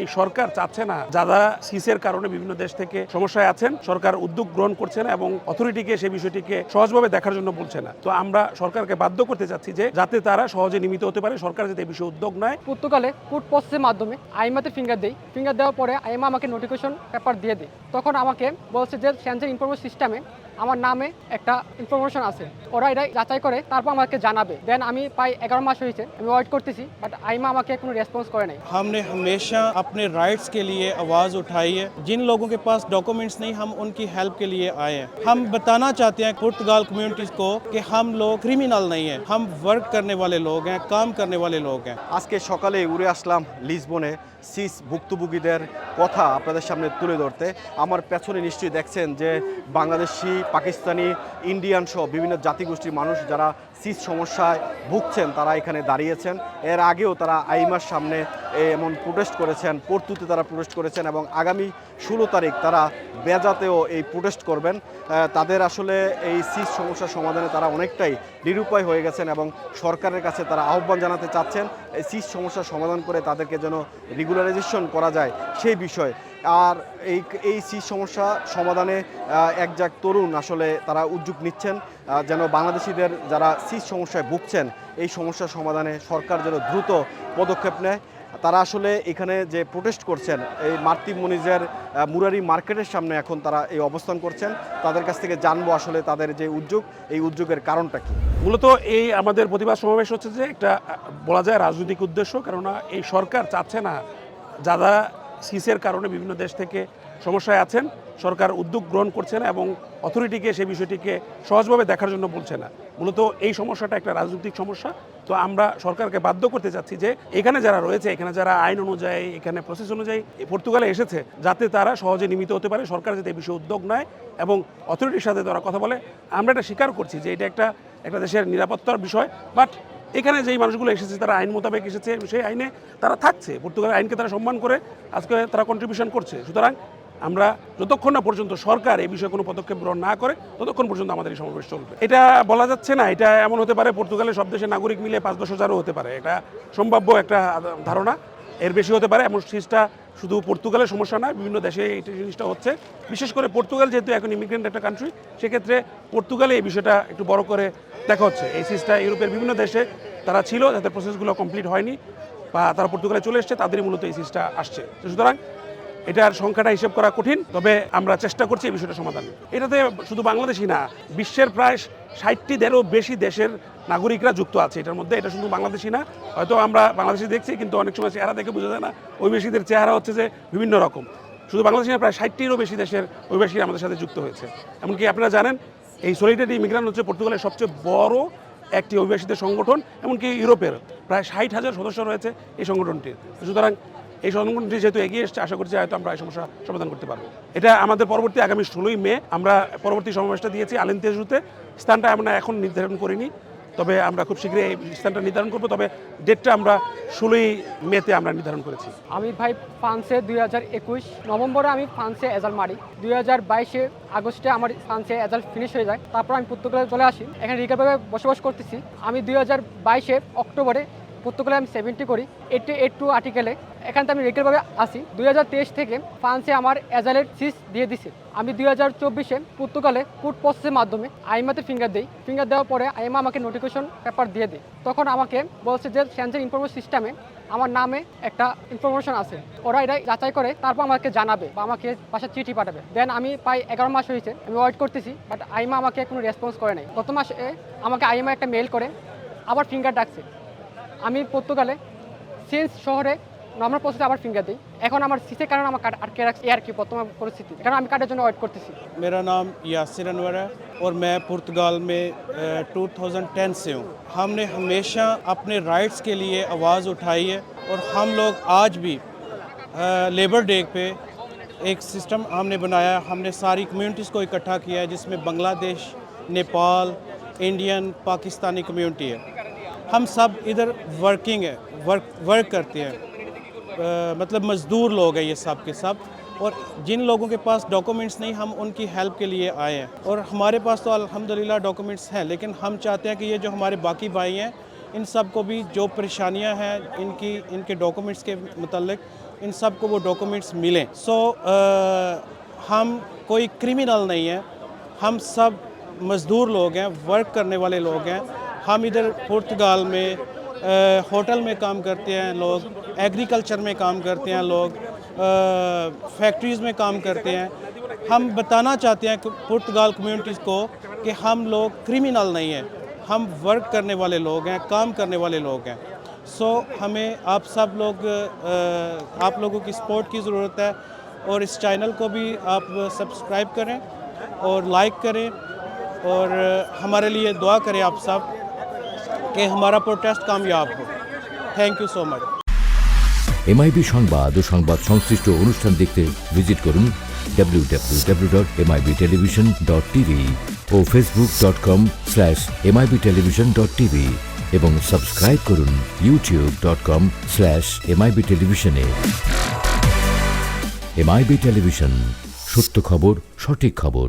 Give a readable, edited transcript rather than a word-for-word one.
এই সরকার চাচ্ছে না যারা সিসের কারণে বিভিন্ন দেশ থেকে সমস্যায় আছেন, সরকার উদ্যোগ গ্রহণ করছে না এবং অথরিটিকে সেই বিষয়টিকে সহজভাবে দেখার জন্য বলছে না। তো আমরা সরকারকে বাধ্য করতে চাচ্ছি যে যাতে তারা সহজে নিমিত হতে পারে, সরকার যাতে এই বিষয়ে উদ্যোগ নেয়। পর্তুগালে কোর্ট প্রসেসের মাধ্যমে আইমাতে ফিঙ্গার দেওয়ার পরে আইমা আমাকে নোটিফিকেশন পেপার দিয়ে দেয়। তখন আমাকে বলছে যে সেন্সার ইনফরমেশন সিস্টেমে আমার নামে একটা ইনফরমেশন আছে, ওরা এটা যাচাই করে তারপর আমাকে জানাবে। দেন আমি প্রায় 11 মাস হয়েছে আমি ওয়েট করতেছি, বাট আইমা আমাকে কোনো রেসপন্স করে নাই। हमने हमेशा अपने राइट्स के लिए आवाज़ उठाई है। जिन लोगों के पास डॉक्यूमेंट्स नहीं, हम उनकी हेल्प के लिए आए हैं। हम बताना चाहते हैं पुर्तगाल कम्युनिटीज़ को कि हम लोग क्रिमिनल नहीं हैं, हम वर्क करने वाले लोग हैं, काम करने वाले लोग हैं। আজকে সকালে উড়ে আসলাম লিসবনে সিস ভুক্তভোগীদের কথা আপনাদের সামনে তুলে ধরতে। আমার পেছনে নিশ্চয়ই দেখছেন যে বাংলাদেশি, পাকিস্তানি, ইন্ডিয়ান সহ বিভিন্ন জাতিগোষ্ঠীর মানুষ যারা সিস সমস্যায় ভুগছেন তারা এখানে দাঁড়িয়েছেন। এর আগেও তারা আইমার সামনে এমন প্রোটেস্ট করেছেন, পর্তুতে তারা প্রোটেস্ট করেছেন এবং আগামী 16 তারিখ তারা বেজাতেও এই প্রোটেস্ট করবেন। তাদের আসলে এই সিস সমস্যার সমাধানে তারা অনেকটাই নিরুপায় হয়ে গেছেন এবং সরকারের কাছে তারা আহ্বান জানাতে চাচ্ছেন এই সিস সমস্যার সমাধান করে তাদেরকে যেন রেগুলারাইজেশন করা যায় সেই বিষয়। আর এই সিস সমস্যা সমাধানে একজাক তরুণ আসলে তারা উদ্যোগ নিচ্ছেন যেন বাংলাদেশিদের যারা সিস সমস্যায় ভুগছেন এই সমস্যার সমাধানে সরকার যেন দ্রুত পদক্ষেপ নেয়। তারা আসলে এখানে যে প্রোটেস্ট করছেন এই মার্তি মনিজের মুরারি মার্কেটের সামনে এখন তারা এই অবস্থান করছেন। তাদের কাছ থেকে জানবো আসলে তাদের যে উদ্যোগ, এই উদ্যোগের কারণটা কি। মূলত এই আমাদের প্রতিবাদ সমাবেশ হচ্ছে যে একটা বলা যায় রাজনৈতিক উদ্দেশ্য, কেননা এই সরকার চাচ্ছে না যারা সিসের কারণে বিভিন্ন দেশ থেকে সমস্যায় আছেন, সরকার উদ্যোগ গ্রহণ করছে না এবং অথরিটিকে সেই বিষয়টিকে সহজভাবে দেখার জন্য বলছে না। মূলত এই সমস্যাটা একটা রাজনৈতিক সমস্যা। তো আমরা সরকারকে বাধ্য করতে চাচ্ছি যে এখানে যারা রয়েছে, এখানে যারা আইন অনুযায়ী, এখানে প্রসেস অনুযায়ী পর্তুগালে এসেছে, যাতে তারা সহজে নিমিত হতে পারে, সরকার যাতে এই বিষয়ে উদ্যোগ নেয় এবং অথরিটির সাথে তারা কথা বলে। আমরা এটা স্বীকার করছি যে এটা একটা দেশের নিরাপত্তার বিষয়, বাট এখানে যেই মানুষগুলো এসেছে তারা আইন মোতাবেক এসেছে, সেই আইনে তারা থাকছে, পর্তুগালের আইনকে তারা সম্মান করে আজকে তারা কন্ট্রিবিউশন করছে। সুতরাং আমরা যতক্ষণ না পর্যন্ত সরকার এই বিষয়ে কোনো পদক্ষেপ গ্রহণ না করে ততক্ষণ পর্যন্ত আমাদের এই সমাবেশ চলবে। এটা বলা যাচ্ছে না, এটা এমন হতে পারে পর্তুগালের সব দেশের নাগরিক মিলে 5-10 হাজারও হতে পারে, এটা সম্ভাব্য একটা ধারণা, এর বেশি হতে পারে। এমন সিসটা শুধু পর্তুগালের সমস্যা নয়, বিভিন্ন দেশে এই জিনিসটা হচ্ছে। বিশেষ করে পর্তুগাল যেহেতু এখন ইমিগ্রেন্ট একটা কান্ট্রি, সেক্ষেত্রে পর্তুগালে এই বিষয়টা একটু বড় করে দেখা হচ্ছে। এই সিসটা ইউরোপের বিভিন্ন দেশে তারা ছিল, যাদের প্রসেসগুলো কমপ্লিট হয়নি বা তারা পর্তুগালে চলে এসছে, তাদেরই মূলত এই সিসটা আসছে। সুতরাং এটার সংখ্যাটা হিসেব করা কঠিন, তবে আমরা চেষ্টা করছি এই বিষয়টা সমাধান। এটাতে শুধু বাংলাদেশই না, বিশ্বের প্রায় 60টিরও বেশি দেশের নাগরিকরা যুক্ত আছে এটার মধ্যে। এটা শুধু বাংলাদেশি না, হয়তো আমরা বাংলাদেশি দেখছি কিন্তু অনেক সময় চেহারা দেখে বোঝা যায় না অভিবাসীদের চেহারা হচ্ছে যে বিভিন্ন রকম। শুধু বাংলাদেশি না, প্রায় 60টিরও বেশি দেশের অভিবাসী আমাদের সাথে যুক্ত হয়েছে। এমনকি আপনারা জানেন এই সলিডারিটি ইমিগ্রান্ট হচ্ছে পর্তুগালের সবচেয়ে বড় একটি অভিবাসীদের সংগঠন, এমনকি ইউরোপের প্রায় 60,000 সদস্য রয়েছে এই সংগঠনটির। সুতরাং এই সংগঠনটি যেহেতু এগিয়ে এসছে, আশা করছি হয়তো আমরা এই সমস্যা সমাধান করতে পারবো। এটা আমাদের পরবর্তী আগামী 16ই মে আমরা পরবর্তী সমাবেশটা দিয়েছি আলেন্তেজুতে। স্থানটা আমরা এখন নির্ধারণ করিনি, তবে আমরা খুব শীঘ্রই এই স্থানটা নির্ধারণ করবো। তবে ডেটটা আমরা 16ই মেতে আমরা নির্ধারণ করেছি। আমি ভাই ফ্রান্সে 2021 নভেম্বরে আমি ফ্রান্সে এজাল মারি। 2022 আগস্টে আমার ফ্রান্সে এজাল ফিনিশ হয়ে যায়। তারপর আমি পর্তুগালে চলে আসি, এখানে রিগারভাবে বসবাস করতেছি। আমি 2022 অক্টোবরে পর্তুগালে আমি 70 করি 88 আর্টিকেলে। এখানে আমি রেগুলারভাবে আসি। 2023 থেকে ফ্রান্সে আমার এজালের সিস দিয়ে দিছে। আমি 2024 পর্তুগালে কোর্ট প্রসেসের মাধ্যমে আইমাতে ফিঙ্গার দেওয়ার পরে আইমা আমাকে নোটিফিকেশন পেপার দিয়ে দেয়। তখন আমাকে বলছে যে সেন্সার ইনফরমেশন সিস্টেমে আমার নামে একটা ইনফরমেশন আছে, ওরা এটা যাচাই করে তারপর আমাকে জানাবে বা আমাকে বাসায় চিঠি পাঠাবে। দেন আমি প্রায় 11 মাস হয়েছে আমি ওয়েট করতেছি, বাট আইমা আমাকে কোনো রেসপন্স করে নাই। গত মাসে আমাকে আইমা একটা মেল করে আবার ফিঙ্গার ডাকছে। আমি পর্তুগালে সেন্স শহরে নর্মাল প্রসেসে আবার ফিঙ্গার দিই। এখন আমার সিসের কারণে আমার কার্ড আটকে রাখছে আর কি বর্তমান পরিস্থিতি, কারণ আমি কার্ডের জন্য ওয়েট করতেছি। मेरा नाम यासिर अनवर है और मैं पुर्तगाल में 2010 से हूँ। हमने हमेशा अपने राइट्स के लिए आवाज़ उठाई है और हम लोग आज भी लेबर डे पे एक सिस्टम हमने बनाया। हमने सारी कम्युनिटीज़ को इकट्ठा किया है, जिसमें बांग्लादेश, नेपाल, इंडियन, पाकिस्तानी कम्युनिटी है। हम सब इधर वर्किंग है, वर्क करते हैं, मतलब मज़दूर लोग हैं ये सब के सब। और जिन लोगों के पास डॉक्यूमेंट्स नहीं, हम उनकी हेल्प के लिए आए हैं। और हमारे पास तो अल्हम्दुलिल्लाह डॉक्यूमेंट्स हैं, लेकिन हम चाहते हैं कि ये जो हमारे बाकी भाई हैं इन सब को भी जो परेशानियां हैं इनके डॉक्यूमेंट्स के मुतालिक इन सब को वो डॉक्यूमेंट्स मिलें। सो हम कोई क्रिमिनल नहीं है, हम सब मज़दूर लोग हैं, वर्क करने वाले लोग हैं। हम इधर पुर्तगाल में होटल में काम करते हैं लोग, एग्रीकल्चर में काम करते हैं लोग, फैक्ट्रीज़ में काम करते हैं। हम बताना चाहते हैं कि पुर्तगाल कम्युनिटीज़ को कि हम लोग क्रिमिनल नहीं हैं, हम वर्क करने वाले लोग हैं, काम करने वाले लोग हैं। सो हमें आप सब लोग आप लोगों की सपोर्ट की ज़रूरत है और इस चैनल को भी आप सब्सक्राइब करें और लाइक करें और हमारे लिए दुआ करें आप सब कि हमारा प्रोटेस्ट कामयाब हो। Thank you so much. MIB সংবাদ ও সংবাদ সংশ্লিষ্ট অনুষ্ঠান দেখতে ভিজিট করুন www.mibtelevision.tv ও facebook.com/mibtelevision.tv এবং সাবস্ক্রাইব করুন youtube.com/mibtelevision এ। এমআইবি টেলিভিশন, সত্য খবর, সঠিক খবর।